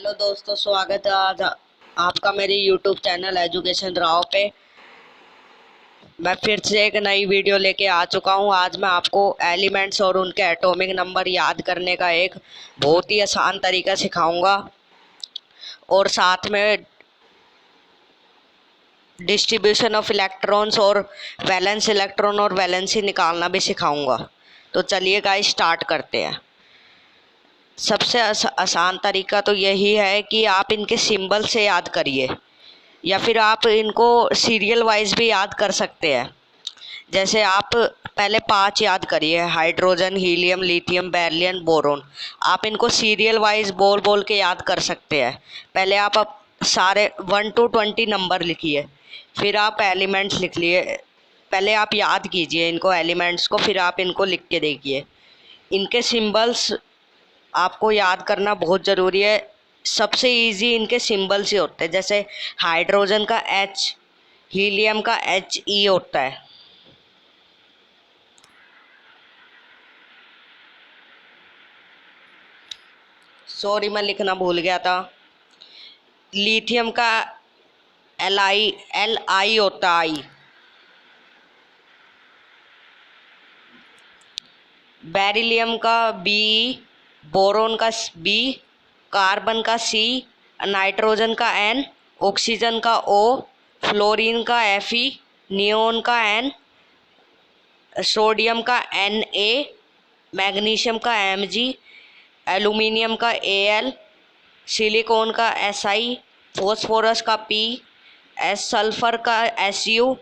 Hello दोस्तों, स्वागत है आज आपका मेरे यूट्यूब चैनल एजुकेशन राव पे। मैं फिर से एक नई वीडियो लेके आ चुका हूँ। आज मैं आपको एलिमेंट्स और उनके एटॉमिक नंबर याद करने का एक बहुत ही आसान तरीका सिखाऊंगा और साथ में डिस्ट्रीब्यूशन ऑफ इलेक्ट्रॉन्स और वैलेंस इलेक्ट्रॉन और वैलेंसी निकालना भी सिखाऊंगा। तो चलिए गाइस स्टार्ट करते हैं। सबसे आसान तरीका तो यही है कि आप इनके सिंबल से याद करिए या फिर आप इनको सीरियल वाइज भी याद कर सकते हैं। जैसे आप पहले 5 याद करिए, hydrogen, helium, lithium, beryllium, boron. आप इनको सीरियल वाइज बोल बोल के याद कर सकते हैं। पहले आप सारे 1 to 20 नंबर लिखिए, फिर आप एलिमेंट्स लिख लिए। पहले आप याद कीजिए इनको एलिमेंट्स को, फिर आप इनको लिख के देखिए। इनके सिंबल्स आपको याद करना बहुत ज़रूरी है। सबसे इजी इनके सिंबल्स ही होते हैं। जैसे हाइड्रोजन का H, हीलियम का HE होता है। सॉरी, मैं लिखना भूल गया था। लिथियम का Li होता है, I। बेरिलियम का Be, बोरोन का B, कार्बन का C, नाइट्रोजन का N, ऑक्सीजन का O, फ्लोरीन का Fe, नियोन का N, सोडियम का Na, मैग्नीशियम का Mg, एल्यूमिनियम का Al, सिलिकॉन का Si, फॉस्फोरस का P, सल्फर का Su,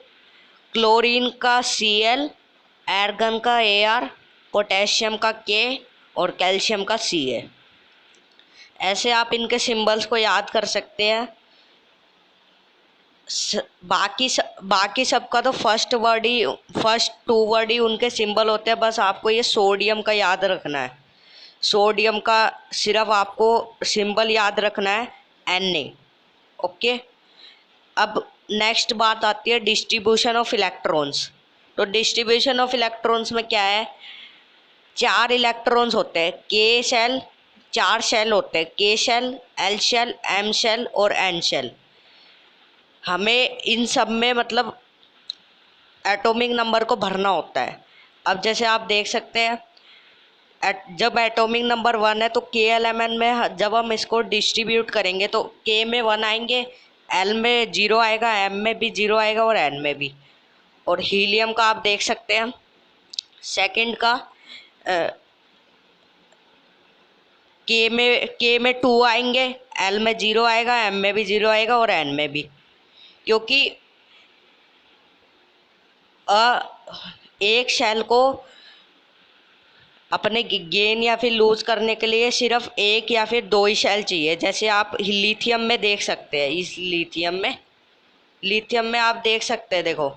क्लोरीन का Cl, आर्गन का Ar, पोटेशियम का K और कैल्शियम का Ca। ऐसे आप इनके सिंबल्स को याद कर सकते हैं। बाकी सबका तो फर्स्ट 2 वर्ड ही उनके सिंबल होते हैं। बस आपको ये सोडियम का याद रखना है। सोडियम का सिर्फ आपको सिंबल याद रखना है, Na। ओके। अब नेक्स्ट बात आती है डिस्ट्रीब्यूशन ऑफ इलेक्ट्रॉन्स। तो डिस्ट्रीब्यूशन ऑफ इलेक्ट्रॉन्स में क्या है, 4 इलेक्ट्रॉन्स होते हैं। के शेल, 4 शेल होते हैं, K shell, L shell, M shell और एन शेल। हमें इन सब में मतलब एटॉमिक नंबर को भरना होता है। अब जैसे आप देख सकते हैं, जब एटॉमिक नंबर 1 है तो KLMN में जब हम इसको डिस्ट्रीब्यूट करेंगे तो K में 1 आएंगे, L में 0 आएगा, M में भी 0 आएगा और N में भी। और हीलियम का आप देख सकते हैं, सेकंड का K में 2 आएंगे, L में 0 आएगा, M में भी 0 आएगा और N में भी। क्योंकि एक शेल को अपने गेन या फिर लूज करने के लिए सिर्फ 1 या फिर 2 ही शेल चाहिए। जैसे आप लिथियम में देख सकते हैं, इस लिथियम में आप देख सकते हैं, देखो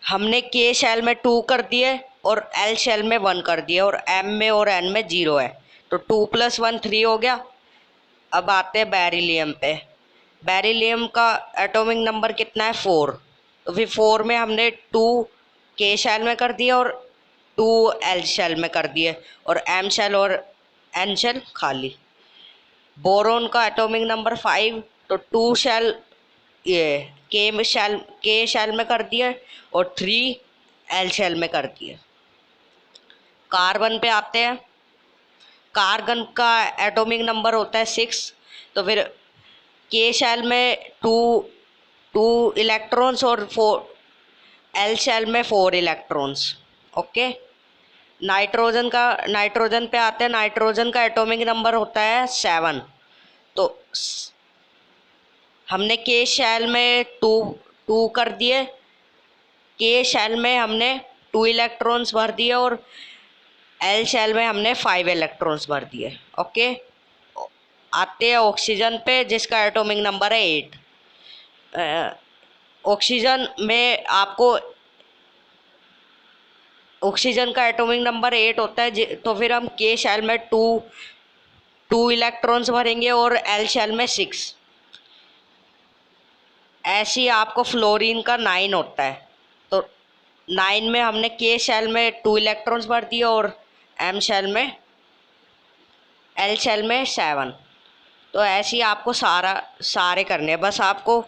हमने के शेल में 2 कर दिए और एल शेल में 1 कर दिए और एम में और एन में 0 है, तो 2 + 1 3 हो गया। अब आते हैं बेरिलियम पे। बेरिलियम का एटॉमिक नंबर कितना है, 4। तो फिर 4 में हमने 2 के शेल में कर दिया और 2 एल शेल में कर दिए और एम शेल और एन शेल खाली। बोरोन का एटॉमिक नंबर 5, तो 2 शेल ये के शेल में कर दिए और 3 एल शेल में कर दिए। कार्बन पे आते हैं। कार्बन का एटॉमिक नंबर होता है 6, तो फिर के शेल में 2 इलेक्ट्रॉन्स और 4 एल शेल में 4 इलेक्ट्रॉन्स। ओके। नाइट्रोजन पे आते हैं। नाइट्रोजन का एटॉमिक नंबर होता है 7, तो हमने के शेल में 2 कर दिए, के शेल में हमने 2 इलेक्ट्रॉन्स भर दिए और एल शेल में हमने 5 इलेक्ट्रॉन्स भर दिए। ओके। आते हैं ऑक्सीजन पे, जिसका एटॉमिक नंबर है 8। ऑक्सीजन में आपको ऑक्सीजन का एटॉमिक नंबर 8 होता है, तो फिर हम के शेल में 2 इलेक्ट्रॉन्स भरेंगे और एल शेल में 6। ऐसे ही आपको फ्लोरीन का 9 होता है, तो 9 में हमने के शेल में 2 इलेक्ट्रॉन्स भर दिए और एम शेल में एल शेल में 7। तो ऐसे ही आपको सारे करने हैं। बस आपको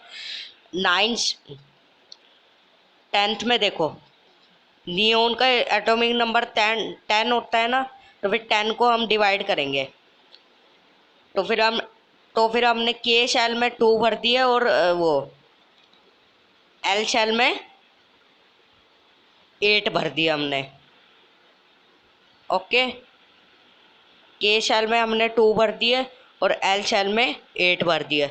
9 10th में देखो, नियोन का एटॉमिक नंबर 10 होता है ना, तो फिर 10 को हम डिवाइड करेंगे। तो फिर हमने के शेल में 2 भर दिया और वो एल शेल में 8 भर दिया हमने। ओके, के शेल में हमने 2 भर दिए और एल शेल में 8 भर दिए।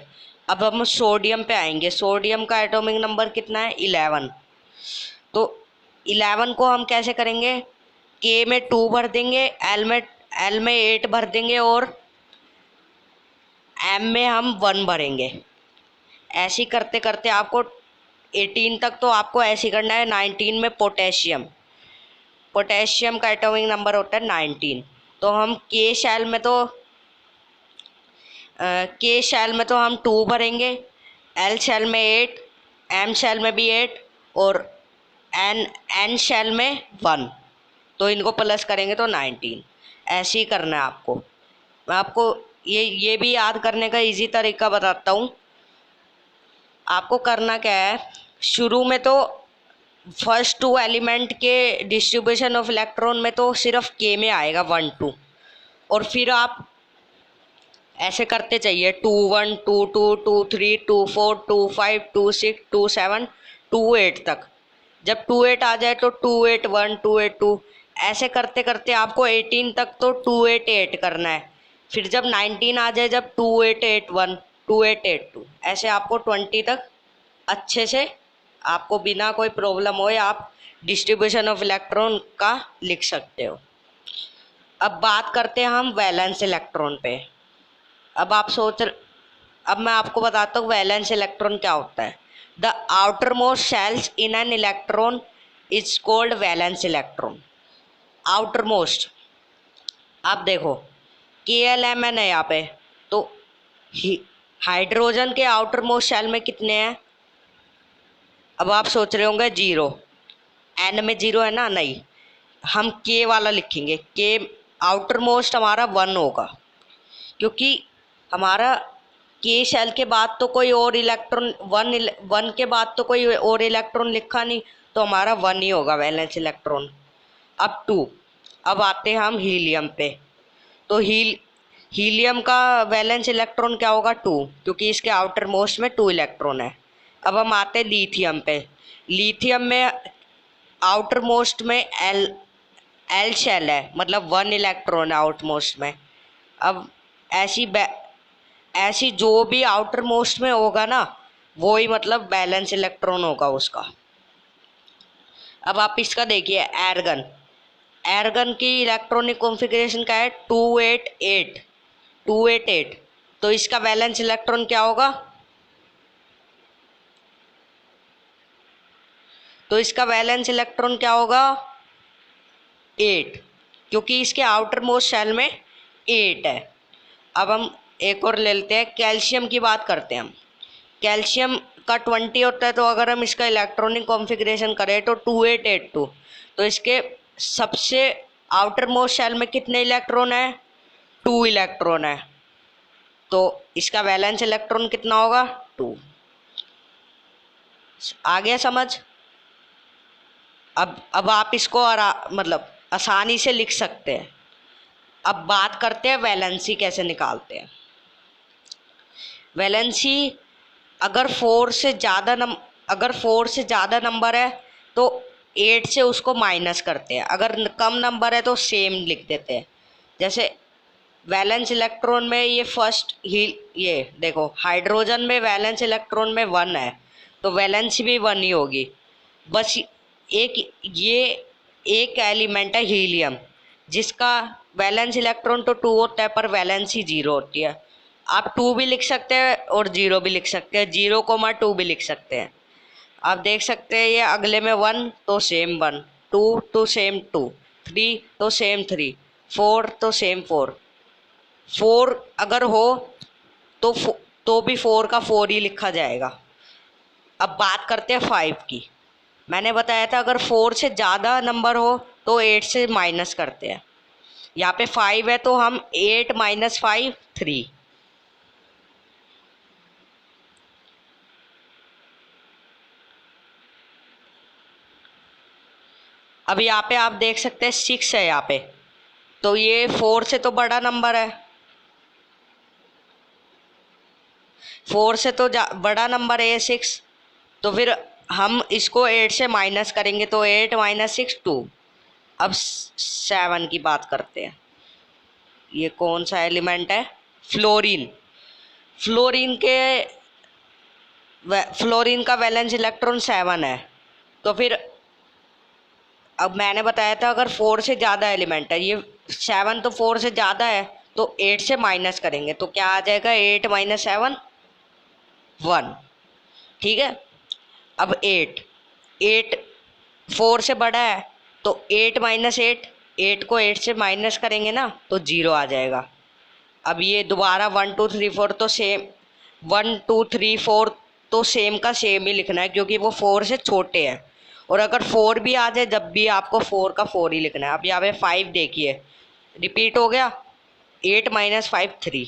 अब हम सोडियम पे आएंगे। सोडियम का एटॉमिक नंबर कितना है? 11। तो 11 को हम कैसे करेंगे? के में 2 भर देंगे, एल में 8 भर देंगे और एम में हम 1 भरेंगे। ऐसे ही करते करते आपको 18 तक तो आपको ऐसे ही करना है। 19 में पोटेशियम का एटॉमिक नंबर होता है 19। तो हम के शेल में तो हम 2 भरेंगे, एल शेल में 8, एम शेल में भी 8 और एन शेल में 1। तो इनको प्लस करेंगे तो 19। ऐसे ही करना है आपको। मैं आपको ये भी याद करने का इजी तरीका बताता हूँ। आपको करना क्या है, शुरू में तो फर्स्ट 2 एलिमेंट के डिस्ट्रीब्यूशन ऑफ इलेक्ट्रॉन में तो सिर्फ के में आएगा 1 2, और फिर आप ऐसे करते चाहिए 2 1 2 2 2 3 2 4 2 5 2 6 2 7 2 8 तक। जब 2 8 आ जाए तो 2 8 1 2 8 2, ऐसे करते करते आपको 18 तक तो 2 8 8 करना है। फिर जब 19 आ जाए, जब 2 8 8 1 2 8 8 2, ऐसे आपको 20 तक अच्छे से, आपको बिना कोई प्रॉब्लम हो आप डिस्ट्रीब्यूशन ऑफ इलेक्ट्रॉन का लिख सकते हो। अब बात करते हैं हम वैलेंस इलेक्ट्रॉन पे। अब मैं आपको बताता हूँ वैलेंस इलेक्ट्रॉन क्या होता है। The outer most shells in an electron is called valence electron. Outer most, आप देखो KLMN है यहाँ पे, तो हाइड्रोजन के आउटर मोस्ट शेल में कितने हैं? अब आप सोच रहे होंगे 0, एन में 0 है ना? नहीं, हम के वाला लिखेंगे। के आउटर मोस्ट हमारा 1 होगा, क्योंकि हमारा के शेल के बाद तो कोई और इलेक्ट्रॉन, 1 के बाद तो कोई और इलेक्ट्रॉन लिखा नहीं, तो हमारा 1 ही होगा वैलेंस इलेक्ट्रॉन। अब 2, अब आते हैं हम हीलियम पे। तो हीलियम का वैलेंस इलेक्ट्रॉन क्या होगा? 2, क्योंकि इसके आउटर मोस्ट में 2 इलेक्ट्रॉन है। अब हम आते हैं लिथियम पे। लिथियम में आउटर मोस्ट में एल शेल है, मतलब 1 इलेक्ट्रॉन है आउटर मोस्ट में। अब ऐसी जो भी आउटर मोस्ट में होगा ना, वो ही मतलब बैलेंस इलेक्ट्रॉन होगा उसका। अब आप इसका देखिए एर्गन की इलेक्ट्रॉनिक कॉन्फ़िगरेशन क्या है? 288। तो इसका वैलेंस इलेक्ट्रॉन क्या होगा? तो इसका वैलेंस इलेक्ट्रॉन क्या होगा? 8, क्योंकि इसके आउटर मोस्ट शेल में 8 है। अब हम एक और ले लेते हैं, कैल्शियम की बात करते हैं हम। कैल्शियम का 20 होता है, तो अगर हम इसका इलेक्ट्रॉनिक कॉन्फ़िगरेशन करें तो 2882। तो इसके सबसे आउटर मोस्ट शेल में कितने इलेक्ट्रॉन है? 2 इलेक्ट्रॉन है। तो इसका वैलेंस इलेक्ट्रॉन कितना होगा? 2। आ गया समझ? अब आप इसको मतलब आसानी से लिख सकते हैं। अब बात करते हैं वैलेंसी कैसे निकालते हैं। वैलेंसी अगर 4 से ज़्यादा नंबर है तो 8 से उसको माइनस करते हैं, अगर कम नंबर है तो सेम लिख देते हैं। जैसे वैलेंस इलेक्ट्रॉन में ये देखो, हाइड्रोजन में वैलेंस इलेक्ट्रॉन में 1 है, तो वैलेंसी भी 1 ही होगी। बस एक एलिमेंट है हीलियम, जिसका वैलेंस इलेक्ट्रॉन तो 2 होता है पर वैलेंसी 0 होती है। आप 2 भी लिख सकते हैं और 0 भी लिख सकते हैं, 0,2 भी लिख सकते हैं। आप देख सकते हैं ये अगले में 1 तो सेम 1, 2 तो सेम 2, 3 तो सेम 3, 4 तो सेम 4 अगर हो तो भी 4 का 4 ही लिखा जाएगा। अब बात करते हैं 5 की। मैंने बताया था अगर 4 से ज़्यादा नंबर हो तो 8 से माइनस करते हैं। यहाँ पे 5 है तो हम 8 - 5 3। अब यहाँ पे आप देख सकते हैं 6 है यहाँ पे, तो ये 4 से तो बड़ा नंबर है, 4 से तो बड़ा नंबर है ये 6। तो फिर हम इसको 8 से माइनस करेंगे तो 8 माइनस 6 2। अब 7 की बात करते हैं। ये कौन सा एलिमेंट है? फ्लोरीन। फ्लोरीन के फ्लोरीन का वैलेंस इलेक्ट्रॉन 7 है। तो फिर अब मैंने बताया था अगर 4 से ज़्यादा एलिमेंट है, ये 7 तो 4 से ज़्यादा है, तो 8 से माइनस करेंगे तो क्या आ जाएगा? 8 माइनस 7 1। ठीक है। अब 8 4 से बड़ा है, तो 8 माइनस 8 को 8 से माइनस करेंगे ना तो 0 आ जाएगा। अब ये दोबारा 1 2 3 4 तो सेम, 1 2 3 4 तो सेम का सेम ही लिखना है क्योंकि वो 4 से छोटे हैं। और अगर 4 भी आ जाए जब भी आपको 4 का 4 ही लिखना है। अब यहाँ पे 5 देखिए रिपीट हो गया, 8 माइनस 5 3।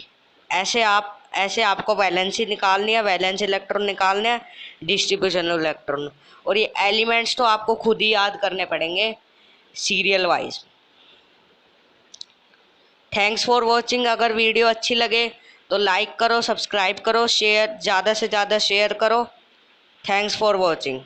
ऐसे आपको वैलेंसी निकालनी है, वैलेंस इलेक्ट्रॉन निकालने हैं, डिस्ट्रीब्यूशन इलेक्ट्रॉन। और ये एलिमेंट्स तो आपको खुद ही याद करने पड़ेंगे serial wise. Thanks for watching. अगर वीडियो अच्छी लगे तो लाइक करो, सब्सक्राइब करो, शेयर ज़्यादा से ज़्यादा शेयर करो। Thanks for watching.